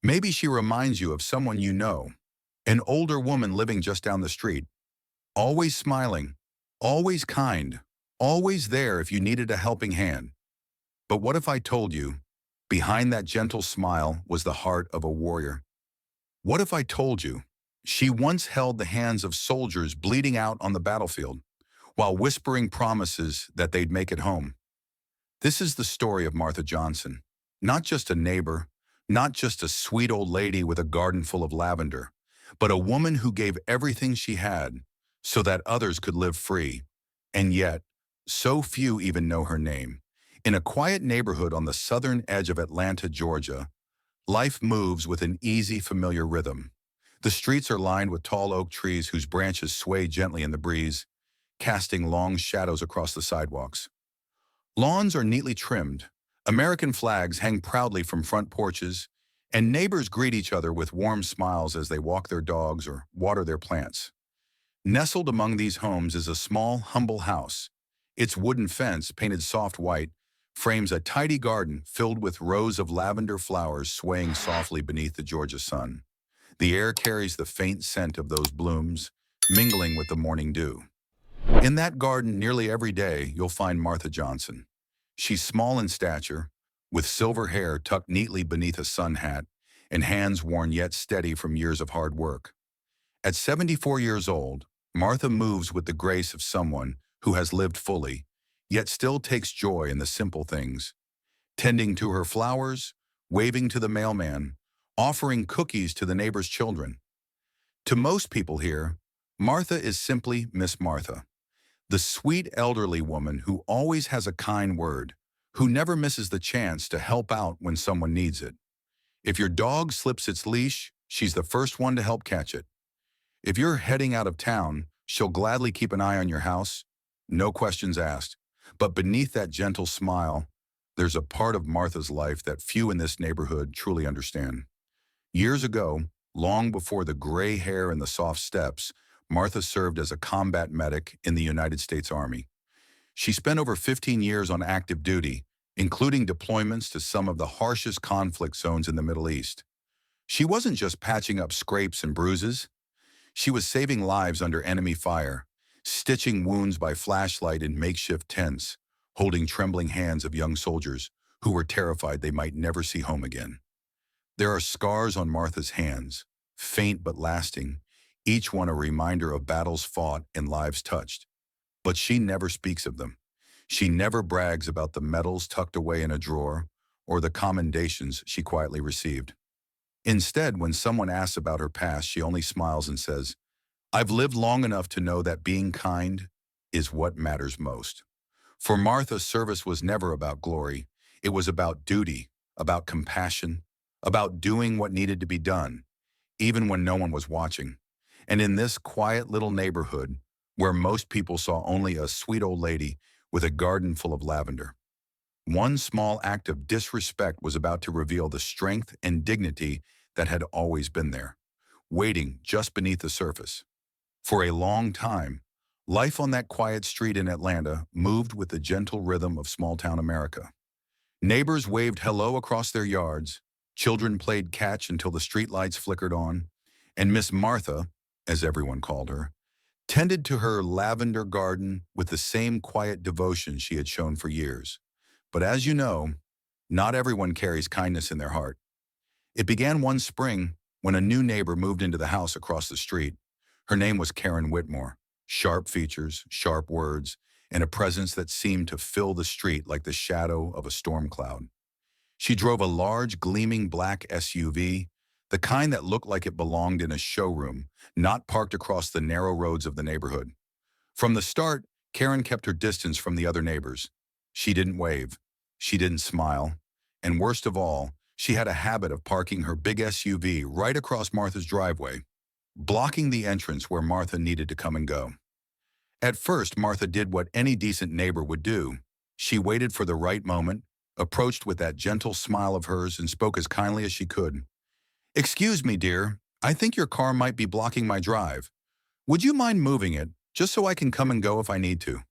Maybe she reminds you of someone you know, an older woman living just down the street, always smiling, always kind, always there if you needed a helping hand. But what if I told you, behind that gentle smile was the heart of a warrior? What if I told you, she once held the hands of soldiers bleeding out on the battlefield, while whispering promises that they'd make it home? This is the story of Martha Johnson, not just a neighbor, not just a sweet old lady with a garden full of lavender, but a woman who gave everything she had so that others could live free. And yet, so few even know her name. In a quiet neighborhood on the southern edge of Atlanta, Georgia, life moves with an easy, familiar rhythm. The streets are lined with tall oak trees whose branches sway gently in the breeze, casting long shadows across the sidewalks. Lawns are neatly trimmed, American flags hang proudly from front porches, and neighbors greet each other with warm smiles as they walk their dogs or water their plants. Nestled among these homes is a small, humble house. Its wooden fence, painted soft white, frames a tidy garden filled with rows of lavender flowers swaying softly beneath the Georgia sun. The air carries the faint scent of those blooms, mingling with the morning dew. In that garden, nearly every day, you'll find Martha Johnson. She's small in stature, with silver hair tucked neatly beneath a sun hat and hands worn yet steady from years of hard work. At 74 years old, Martha moves with the grace of someone who has lived fully, yet still takes joy in the simple things, tending to her flowers, waving to the mailman, offering cookies to the neighbor's children. To most people here, Martha is simply Miss Martha, the sweet elderly woman who always has a kind word, who never misses the chance to help out when someone needs it. If your dog slips its leash, she's the first one to help catch it. If you're heading out of town, she'll gladly keep an eye on your house, no questions asked. But beneath that gentle smile, there's a part of Martha's life that few in this neighborhood truly understand. Years ago, long before the gray hair and the soft steps, Martha served as a combat medic in the United States Army. She spent over 15 years on active duty, including deployments to some of the harshest conflict zones in the Middle East. She wasn't just patching up scrapes and bruises. She was saving lives under enemy fire, stitching wounds by flashlight in makeshift tents, holding trembling hands of young soldiers who were terrified they might never see home again. There are scars on Martha's hands, faint but lasting, each one a reminder of battles fought and lives touched. But she never speaks of them. She never brags about the medals tucked away in a drawer or the commendations she quietly received. Instead, when someone asks about her past, she only smiles and says, "I've lived long enough to know that being kind is what matters most." For Martha, service was never about glory. It was about duty, about compassion, about doing what needed to be done, even when no one was watching. And in this quiet little neighborhood, where most people saw only a sweet old lady with a garden full of lavender, one small act of disrespect was about to reveal the strength and dignity that had always been there, waiting just beneath the surface. For a long time, life on that quiet street in Atlanta moved with the gentle rhythm of small-town America. Neighbors waved hello across their yards, children played catch until the streetlights flickered on, and Miss Martha, as everyone called her, tended to her lavender garden with the same quiet devotion she had shown for years. But as you know, not everyone carries kindness in their heart. It began one spring when a new neighbor moved into the house across the street. Her name was Karen Whitmore. Sharp features, sharp words, and a presence that seemed to fill the street like the shadow of a storm cloud. She drove a large, gleaming black SUV, the kind that looked like it belonged in a showroom, not parked across the narrow roads of the neighborhood. From the start, Karen kept her distance from the other neighbors. She didn't wave. She didn't smile. And worst of all, she had a habit of parking her big SUV right across Martha's driveway, blocking the entrance where Martha needed to come and go. At first, Martha did what any decent neighbor would do. She waited for the right moment, approached with that gentle smile of hers, and spoke as kindly as she could. "Excuse me, dear. I think your car might be blocking my drive. Would you mind moving it, just so I can come and go if I need to?"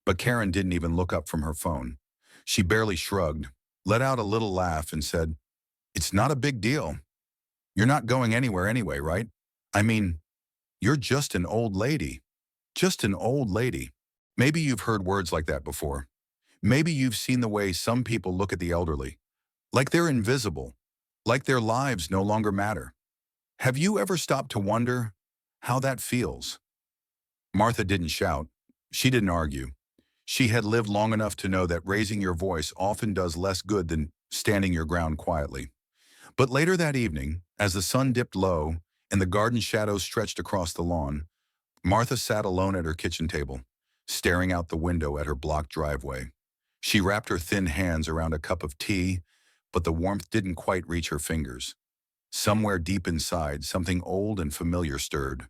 But Karen didn't even look up from her phone. She barely shrugged, let out a little laugh, and said, "It's not a big deal. You're not going anywhere anyway, right? I mean, you're just an old lady. Just an old lady. Maybe you've heard words like that before. Maybe you've seen the way some people look at the elderly, like they're invisible, like their lives no longer matter. Have you ever stopped to wonder how that feels? Martha didn't shout. She didn't argue. She had lived long enough to know that raising your voice often does less good than standing your ground quietly. But later that evening, as the sun dipped low and the garden shadows stretched across the lawn, Martha sat alone at her kitchen table, staring out the window at her blocked driveway. She wrapped her thin hands around a cup of tea, but the warmth didn't quite reach her fingers. Somewhere deep inside, something old and familiar stirred.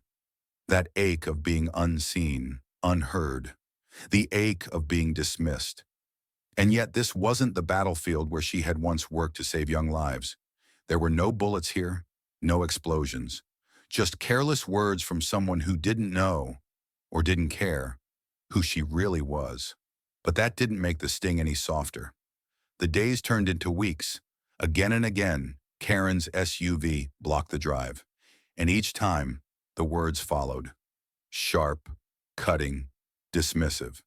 That ache of being unseen, unheard. The ache of being dismissed. And yet this wasn't the battlefield where she had once worked to save young lives. There were no bullets here, no explosions. Just careless words from someone who didn't know, or didn't care, who she really was. But that didn't make the sting any softer. The days turned into weeks. Again and again, Karen's SUV blocked the drive. And each time, the words followed. Sharp, cutting, dismissive.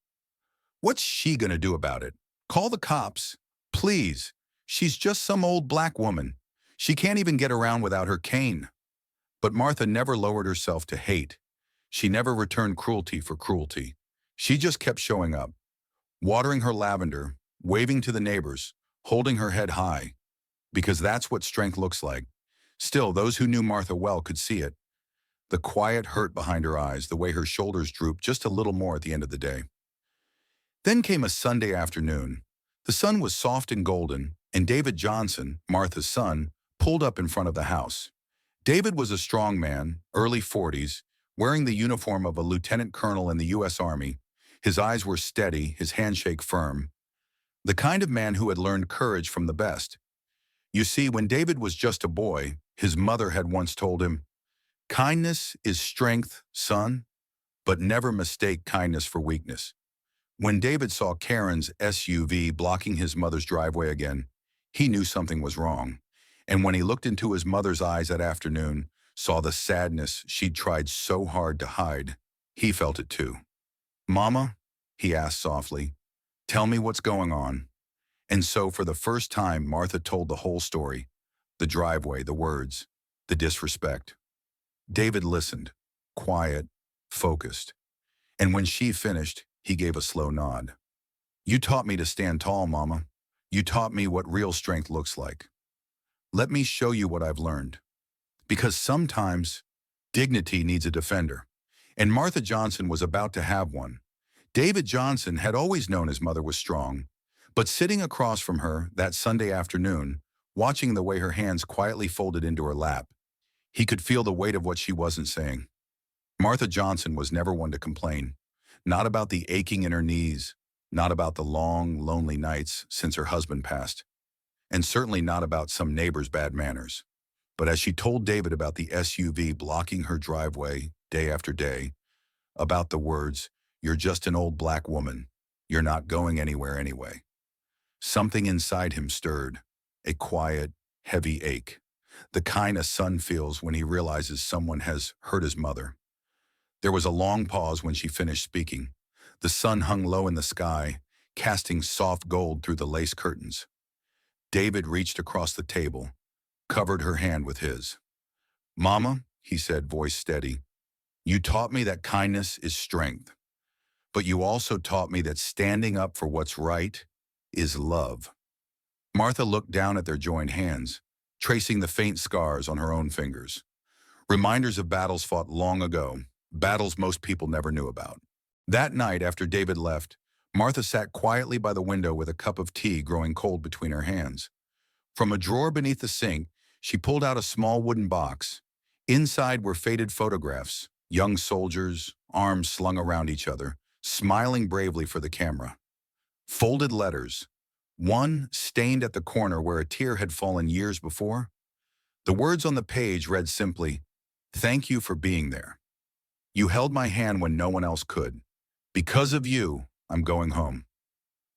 What's she gonna do about it? Call the cops. Please. She's just some old black woman. She can't even get around without her cane. But Martha never lowered herself to hate. She never returned cruelty for cruelty. She just kept showing up, watering her lavender, waving to the neighbors, holding her head high. Because that's what strength looks like. Still, those who knew Martha well could see it. The quiet hurt behind her eyes, the way her shoulders drooped just a little more at the end of the day. Then came a Sunday afternoon. The sun was soft and golden, and David Johnson, Martha's son, pulled up in front of the house. David was a strong man, early 40s, wearing the uniform of a lieutenant colonel in the U.S. Army. His eyes were steady, his handshake firm. The kind of man who had learned courage from the best. You see, when David was just a boy, his mother had once told him, "Kindness is strength, son, but never mistake kindness for weakness." When David saw Karen's SUV blocking his mother's driveway again, he knew something was wrong. And when he looked into his mother's eyes that afternoon, saw the sadness she'd tried so hard to hide, he felt it too. "Mama," he asked softly, "tell me what's going on." And so for the first time, Martha told the whole story. The driveway, the words, the disrespect. David listened, quiet, focused. And when she finished, he gave a slow nod. "You taught me to stand tall, Mama. You taught me what real strength looks like. Let me show you what I've learned. Because sometimes dignity needs a defender." And Martha Johnson was about to have one. David Johnson had always known his mother was strong, but sitting across from her that Sunday afternoon, watching the way her hands quietly folded into her lap, he could feel the weight of what she wasn't saying. Martha Johnson was never one to complain. Not about the aching in her knees, not about the long, lonely nights since her husband passed, and certainly not about some neighbor's bad manners. But as she told David about the SUV blocking her driveway day after day, about the words, "You're just an old black woman. You're not going anywhere anyway," something inside him stirred, a quiet, heavy ache, the kind a son feels when he realizes someone has hurt his mother. There was a long pause when she finished speaking. The sun hung low in the sky, casting soft gold through the lace curtains. David reached across the table, covered her hand with his. "Mama," he said, voice steady, "you taught me that kindness is strength, but you also taught me that standing up for what's right is love." Martha looked down at their joined hands, tracing the faint scars on her own fingers. Reminders of battles fought long ago, battles most people never knew about. That night, after David left, Martha sat quietly by the window with a cup of tea growing cold between her hands. From a drawer beneath the sink, she pulled out a small wooden box. Inside were faded photographs, young soldiers, arms slung around each other, smiling bravely for the camera. Folded letters, one stained at the corner where a tear had fallen years before. The words on the page read simply, "Thank you for being there. You held my hand when no one else could. Because of you, I'm going home."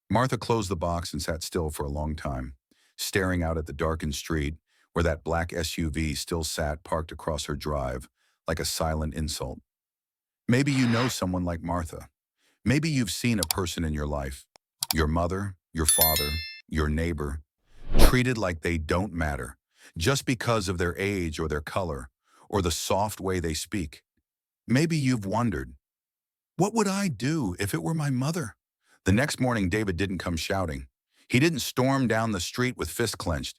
Martha closed the box and sat still for a long time, staring out at the darkened street, where that black SUV still sat parked across her drive like a silent insult. Maybe you know someone like Martha. Maybe you've seen a person in your life, your mother, your father, your neighbor, treated like they don't matter just because of their age or their color or the soft way they speak. Maybe you've wondered, what would I do if it were my mother? The next morning, David didn't come shouting. He didn't storm down the street with fists clenched.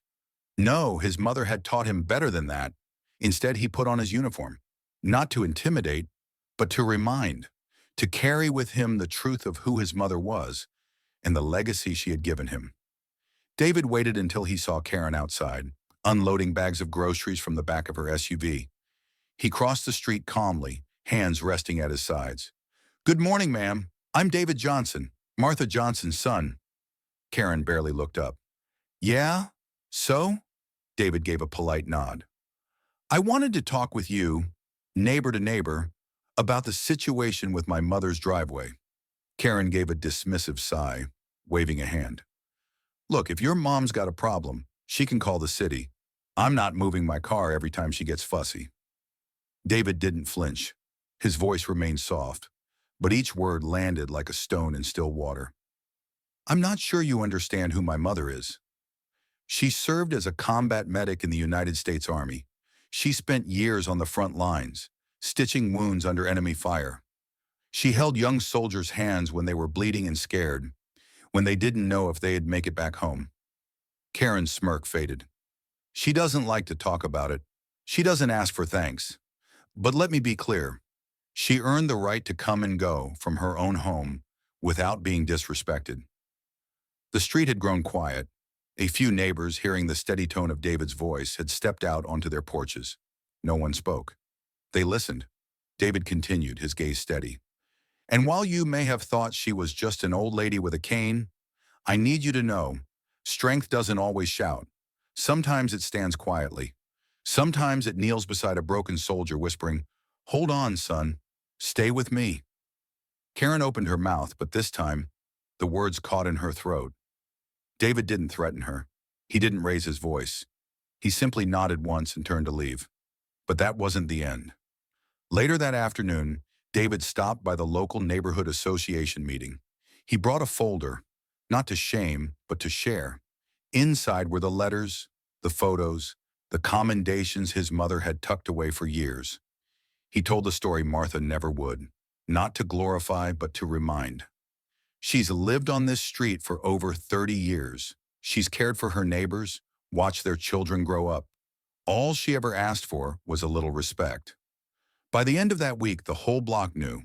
No, his mother had taught him better than that. Instead, he put on his uniform, not to intimidate, but to remind, to carry with him the truth of who his mother was and the legacy she had given him. David waited until he saw Karen outside, unloading bags of groceries from the back of her SUV. He crossed the street calmly, hands resting at his sides. "Good morning, ma'am. I'm David Johnson, Martha Johnson's son." Karen barely looked up. "Yeah? So?" David gave a polite nod. "I wanted to talk with you, neighbor to neighbor, about the situation with my mother's driveway." Karen gave a dismissive sigh, waving a hand. "Look, if your mom's got a problem, she can call the city. I'm not moving my car every time she gets fussy." David didn't flinch. His voice remained soft, but each word landed like a stone in still water. "I'm not sure you understand who my mother is. She served as a combat medic in the United States Army. She spent years on the front lines, stitching wounds under enemy fire. She held young soldiers' hands when they were bleeding and scared, when they didn't know if they'd make it back home." Karen's smirk faded. "She doesn't like to talk about it. She doesn't ask for thanks. But let me be clear. She earned the right to come and go from her own home without being disrespected." The street had grown quiet. A few neighbors, hearing the steady tone of David's voice, had stepped out onto their porches. No one spoke. They listened. David continued, his gaze steady. "And while you may have thought she was just an old lady with a cane, I need you to know, strength doesn't always shout. Sometimes it stands quietly. Sometimes it kneels beside a broken soldier whispering, 'Hold on, son. Stay with me.'" Karen opened her mouth, but this time, the words caught in her throat. David didn't threaten her. He didn't raise his voice. He simply nodded once and turned to leave. But that wasn't the end. Later that afternoon, David stopped by the local neighborhood association meeting. He brought a folder, not to shame, but to share. Inside were the letters, the photos, the commendations his mother had tucked away for years. He told the story Martha never would, not to glorify, but to remind. She's lived on this street for over 30 years. She's cared for her neighbors, watched their children grow up. All she ever asked for was a little respect. By the end of that week, the whole block knew.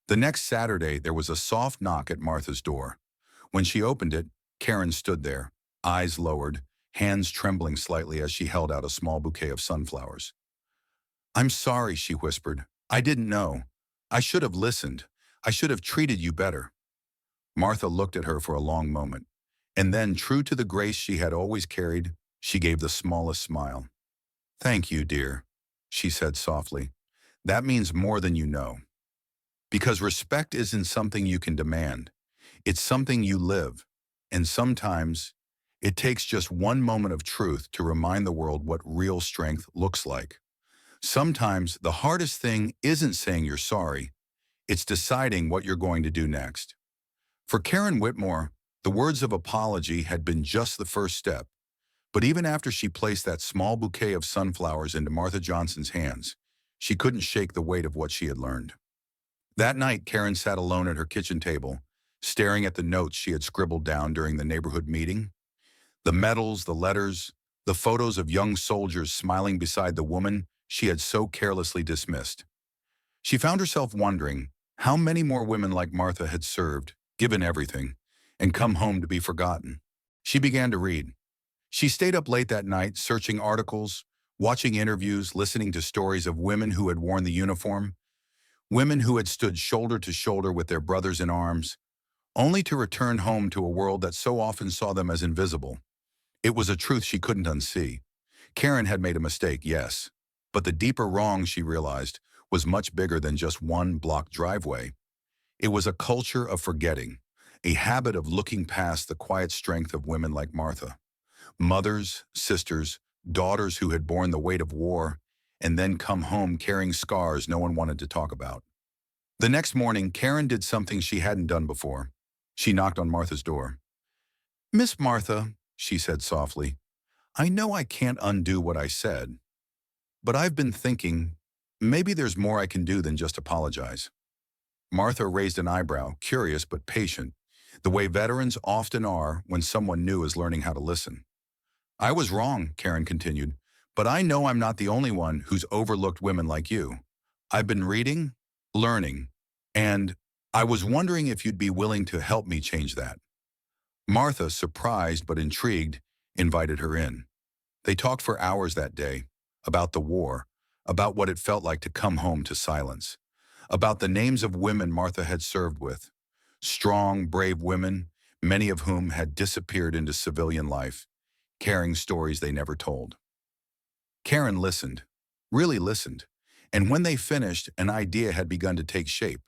The next Saturday, there was a soft knock at Martha's door. When she opened it, Karen stood there, eyes lowered, hands trembling slightly as she held out a small bouquet of sunflowers. "I'm sorry," she whispered. "I didn't know. I should have listened. I should have treated you better." Martha looked at her for a long moment, and then, true to the grace she had always carried, she gave the smallest smile. "Thank you, dear," she said softly. "That means more than you know. Because respect isn't something you can demand. It's something you live. And sometimes, it takes just one moment of truth to remind the world what real strength looks like. Sometimes, the hardest thing isn't saying you're sorry. It's deciding what you're going to do next." For Karen Whitmore, the words of apology had been just the first step. But even after she placed that small bouquet of sunflowers into Martha Johnson's hands, she couldn't shake the weight of what she had learned. That night, Karen sat alone at her kitchen table, staring at the notes she had scribbled down during the neighborhood meeting. The medals, the letters, the photos of young soldiers smiling beside the woman she had so carelessly dismissed. She found herself wondering how many more women like Martha had served, given everything, and come home to be forgotten. She began to read. She stayed up late that night, searching articles, watching interviews, listening to stories of women who had worn the uniform, women who had stood shoulder to shoulder with their brothers in arms, only to return home to a world that so often saw them as invisible. It was a truth she couldn't unsee. Karen had made a mistake, yes, but the deeper wrong, she realized, was much bigger than just one blocked driveway. It was a culture of forgetting, a habit of looking past the quiet strength of women like Martha. Mothers, sisters, daughters who had borne the weight of war, and then come home carrying scars no one wanted to talk about. The next morning, Karen did something she hadn't done before. She knocked on Martha's door. "Miss Martha," she said softly, "I know I can't undo what I said, but I've been thinking maybe there's more I can do than just apologize." Martha raised an eyebrow, curious but patient, the way veterans often are when someone new is learning how to listen. "I was wrong," Karen continued, "but I know I'm not the only one who's overlooked women like you. I've been reading, learning, and I was wondering if you'd be willing to help me change that." Martha, surprised but intrigued, invited her in. They talked for hours that day, about the war, about what it felt like to come home to silence, about the names of women Martha had served with, strong, brave women, many of whom had disappeared into civilian life, carrying stories they never told. Karen listened, really listened, and when they finished, an idea had begun to take shape.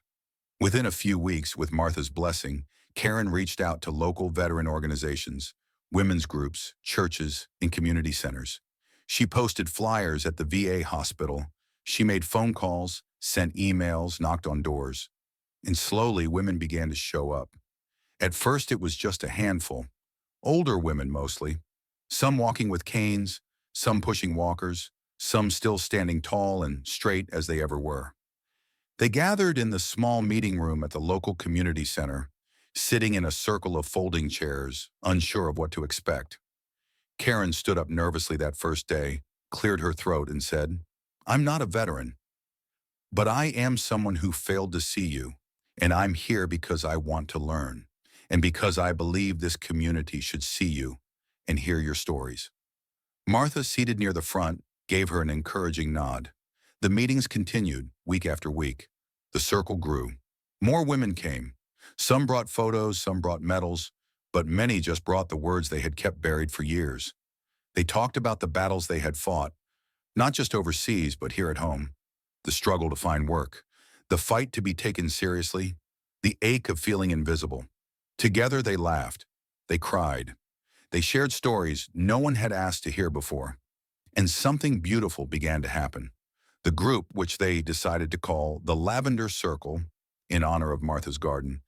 Within a few weeks, with Martha's blessing, Karen reached out to local veteran organizations, women's groups, churches, and community centers. She posted flyers at the VA hospital. She made phone calls, sent emails, knocked on doors. And slowly, women began to show up. At first, it was just a handful, older women mostly, some walking with canes, some pushing walkers, some still standing tall and straight as they ever were. They gathered in the small meeting room at the local community center, sitting in a circle of folding chairs, unsure of what to expect. Karen stood up nervously that first day, cleared her throat, and said, "I'm not a veteran, but I am someone who failed to see you, and I'm here because I want to learn, and because I believe this community should see you and hear your stories." Martha, seated near the front, gave her an encouraging nod. The meetings continued, week after week. The circle grew. More women came. Some brought photos, some brought medals, but many just brought the words they had kept buried for years. They talked about the battles they had fought, not just overseas, but here at home. The struggle to find work, the fight to be taken seriously, the ache of feeling invisible. Together they laughed, they cried, they shared stories no one had asked to hear before. And something beautiful began to happen. The group, which they decided to call the Lavender Circle, in honor of Martha's garden,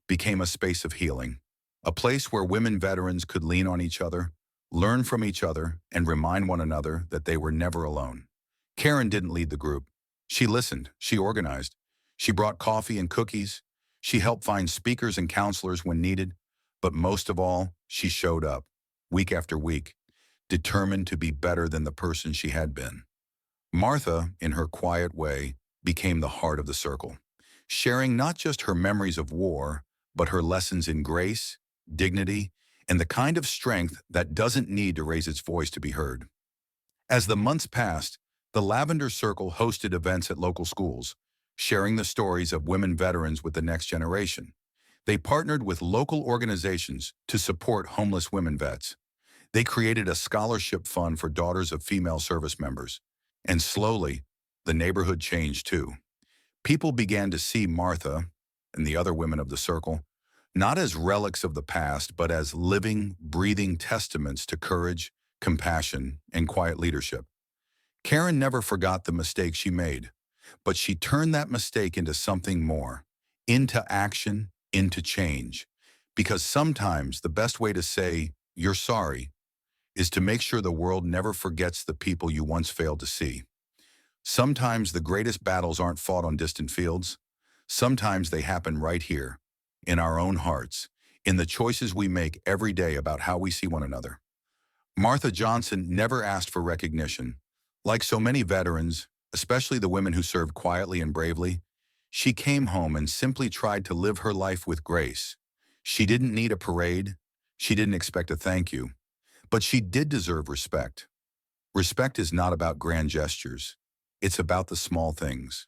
became a space of healing, a place where women veterans could lean on each other, learn from each other, and remind one another that they were never alone. Karen didn't lead the group. She listened, she organized, she brought coffee and cookies, she helped find speakers and counselors when needed, but most of all, she showed up, week after week, determined to be better than the person she had been. Martha, in her quiet way, became the heart of the circle, sharing not just her memories of war, but her lessons in grace, dignity, and the kind of strength that doesn't need to raise its voice to be heard. As the months passed, the Lavender Circle hosted events at local schools, sharing the stories of women veterans with the next generation. They partnered with local organizations to support homeless women vets. They created a scholarship fund for daughters of female service members. And slowly, the neighborhood changed too. People began to see Martha and the other women of the circle not as relics of the past, but as living, breathing testaments to courage, compassion, and quiet leadership. Karen never forgot the mistake she made, but she turned that mistake into something more, into action, into change. Because sometimes the best way to say, "You're sorry," is to make sure the world never forgets the people you once failed to see. Sometimes the greatest battles aren't fought on distant fields. Sometimes they happen right here, in our own hearts, in the choices we make every day about how we see one another. Martha Johnson never asked for recognition. Like so many veterans, especially the women who served quietly and bravely, she came home and simply tried to live her life with grace. She didn't need a parade. She didn't expect a thank you. But she did deserve respect. Respect is not about grand gestures. It's about the small things.